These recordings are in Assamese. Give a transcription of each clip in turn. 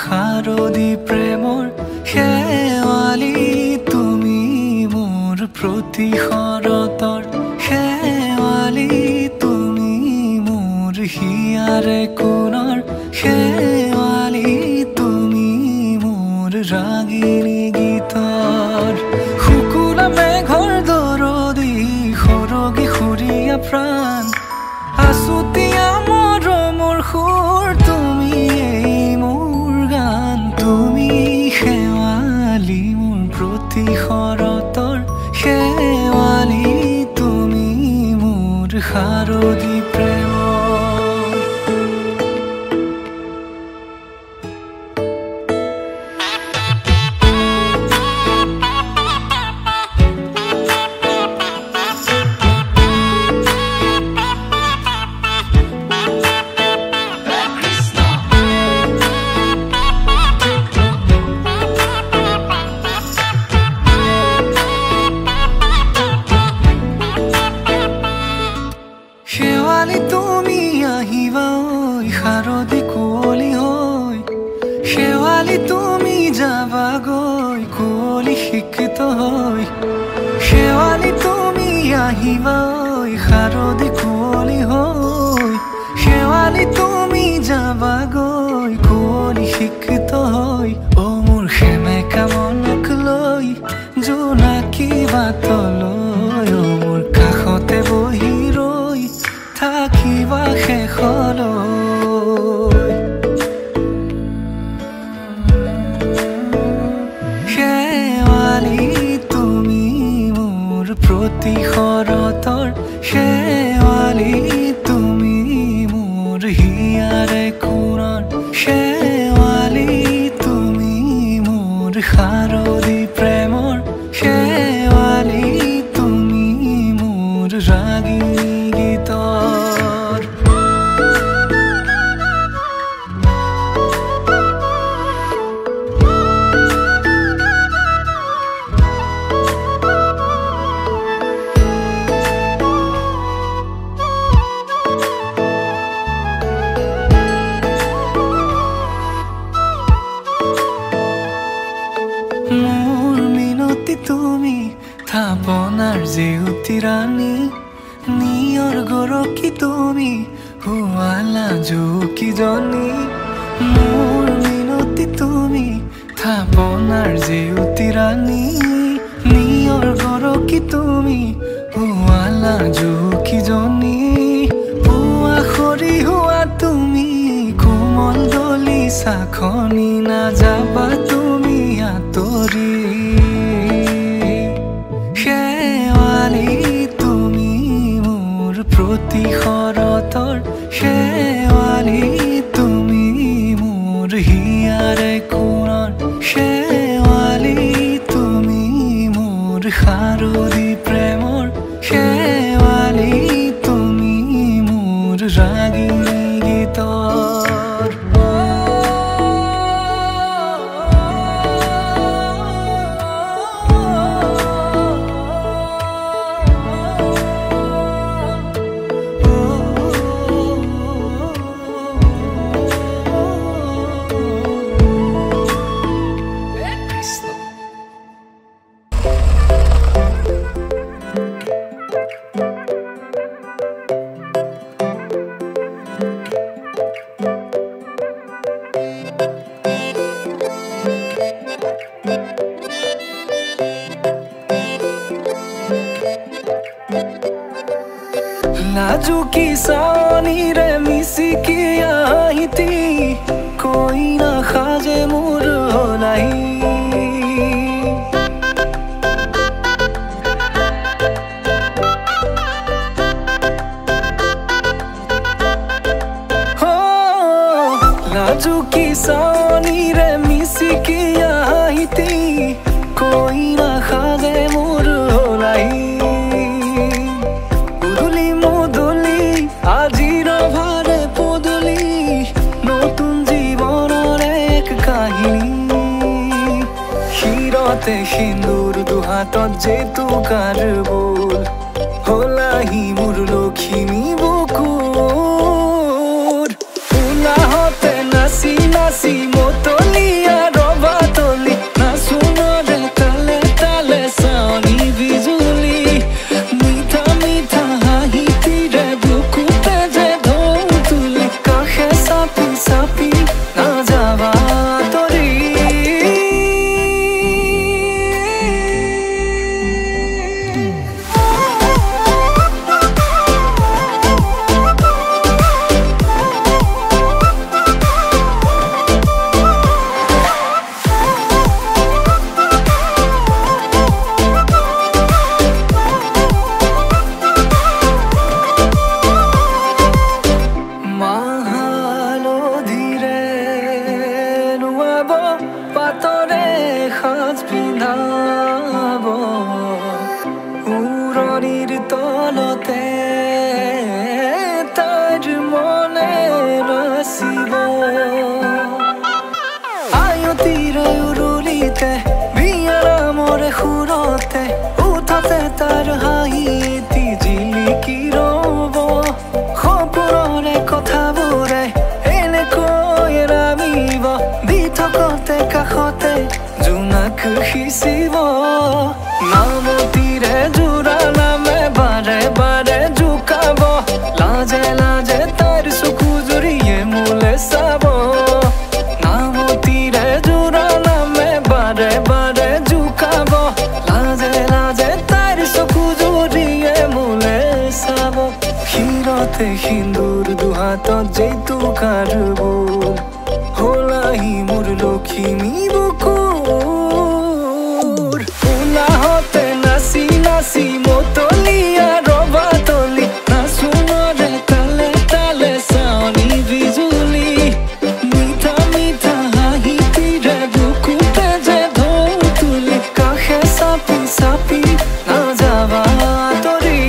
শাৰদী প্ৰেমৰ শেৱালি তুমি মোৰ প্ৰতি শৰতৰ শেৱালি তুমি মোৰ হিয়াৰে কোণৰ শেৱালি তুমি মোৰ ৰাগিনী গীতৰ শুকুলা মেঘৰ দৰদি সৰগী সুৰীয়া প্ৰাণ আছুতীয়া মৰমৰ সুৰ তুমি প্ৰতি শৰতৰ শেৱালি তুমি মোৰ শাৰদী প্ৰেমৰ শেৱালি তুমি আহিবা ঐ শাৰদী কুঁৱলী হৈ শেৱালি তুমি যাবাগৈ কুঁৱলী শিক্ষিত হৈ শেৱালি তুমি আহিবা ঐ শাৰদী কুঁৱলী হৈ শেৱালি তুমি যাবাগৈ কুঁৱলী শিক্ষিত হৈ অ মোৰ সেমেকা মনক লৈ জোনাকী বাটলৈ অ মোৰ কাষতে বহি থাকিবা শেষলৈ শেৱালি তুমি মোৰ প্ৰতি শৰতৰ শেৱালি তুমি মোৰ হিয়াৰে কোণৰ শেৱালি তুমি মোৰ শাৰদী প্ৰেমৰ শেৱালি তুমি মোৰ ৰাগিনী গীতৰ মোৰ মিনতি তুমি থাপনাৰ জেউতি ৰাণী নিয়ৰ গৰকী তুমি হুৱালা জুকিজনী মোৰ মিনতি তুমি থাপনাৰ জেউতি ৰাণী নিয়ৰ গৰকী তুমি হুৱালা জুকিজনী পুৱা খৰি হোৱা তুমি কোমল দলি চাখনি নাযাবা তুমি আঁতৰি শেৱালি প্ৰতি শৰতৰ শেৱালি তুমি মোৰ হিয়াৰে কোণৰ শেৱালি তুমি মোৰ শাৰদী প্ৰেমৰ শেৱালি তুমি মোৰ ৰাগিনী গীতৰ লাজুকী চাৱনীৰে মিচিকি আহিতি কইনা সাজে মোৰ হলাই লাজুকী চাৱনীৰে মিচিকি আহিতি কইনা সাজে মোৰ শিৰতে সিন্দুৰ দুহাতত জেতুকাৰ বোল হলাহি মোৰ লখিমী বুকুৰ উলাহতে নাচি নাচি মতলীয়া ৰবা তলি নাচোনৰে তালে তালে চাৱনি বিজুলি মিঠা মিঠা হাঁহিতিৰে বুকুতে যে ঢৌ তুলি কাষে চাপি চাপি নাযাবা তৰি পাতৰে সাজ পিন্ধাব উৰণিৰ তলতে তাইৰ মনে নাচিব আয়তিৰে উৰুলিতে বিয়াৰামৰে সুৰতে উঠতে তাৰ হাঁহি এটি জিলিকি ৰব সপোনৰে কথাবোৰে এনেকৈ নামিব বিথকতে কাষতে জোনাক সিঁচিব নামতিৰে জোৰা নামে বাৰে বাৰে জোকাব লাজে লাজে তাইৰ চকু জুৰিয়ে মোলে চাব নামতিৰে জোৰা নামে বাৰে বাৰে জোকাব লাজে লাজে তাইৰ চকু জুৰিয়ে মোলে চাব শিৰতে সিন্দুৰ দুহাতত জেতুকাৰ বোল হলাহি মোৰ লখিমী বুকুৰ উলাহতে নাচি নাচি মতলীয়া ৰবা তলি নাচোনৰে তালে তালে চাৱনি বিজুলি মিঠা মিঠা হাঁহিতিৰে বুকুতে যে ঢৌ তুলি কাষে চাপি চাপি নাযাবা তৰি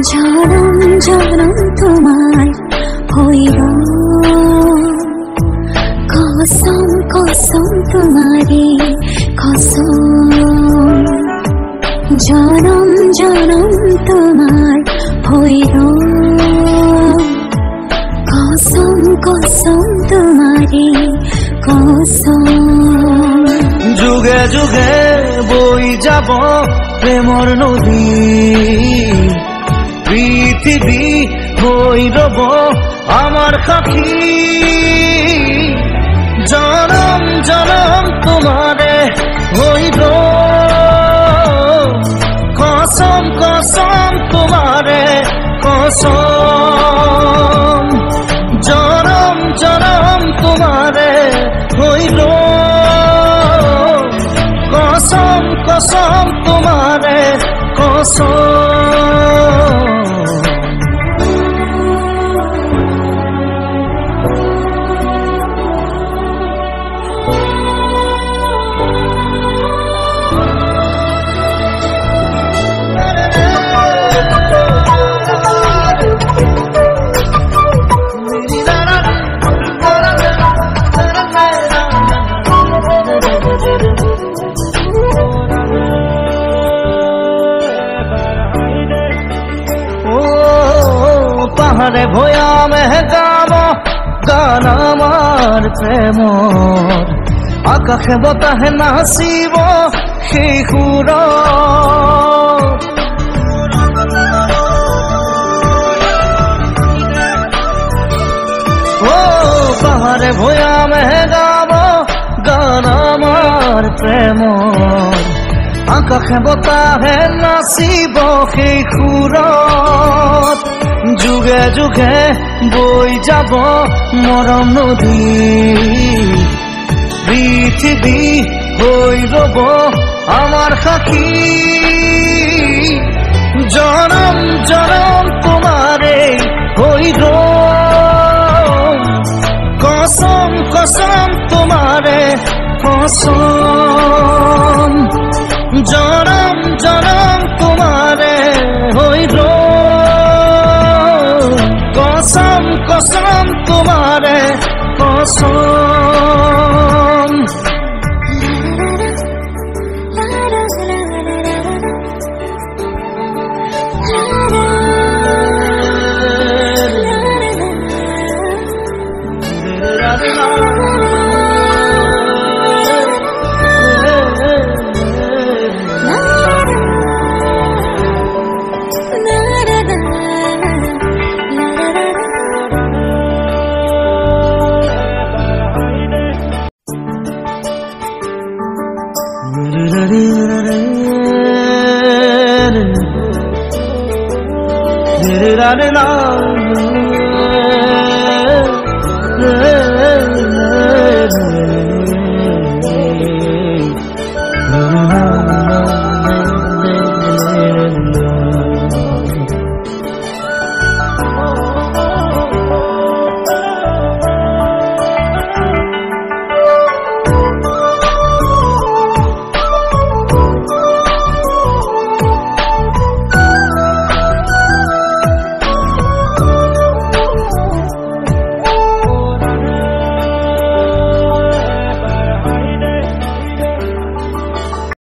ঝরম ঝরম তোমার হইল কসম কসম তোমারে কসম ঝরম ঝরম তোমার হইল কসম কসম তোমারে কসম যুগে যুগে বই যাব প্ৰেমৰ নদী পৃথিৱী হৈ ৰব আমাৰ সাক্ষী জনম জনম তোমাৰে হইব কসম কসম তোমাৰে কসম জনম জনম তোমাৰে হইব কসম কসম তোমাৰে কসম পাহাড়ে ভয়া মেহে গাব গান আমাৰ প্ৰেমৰ আকাশে বতাহে নাচিব সেই সুৰ পাহাড়ে ভয়া মেহে গাব গান আমাৰ প্ৰেমৰ আকাশে বতাহে নাচিব সেই সুৰত যুগে যুগে বৈ যাব মৰম নদী পৃথিৱী হৈ ৰব আমাৰ সাক্ষী জনম জনম তোমাৰে হৈ ৰম কসম কসম তোমাৰে কসম জনম জনম তোমাৰে হৈ ৰম কসম কসম তোমাৰে কসম la la la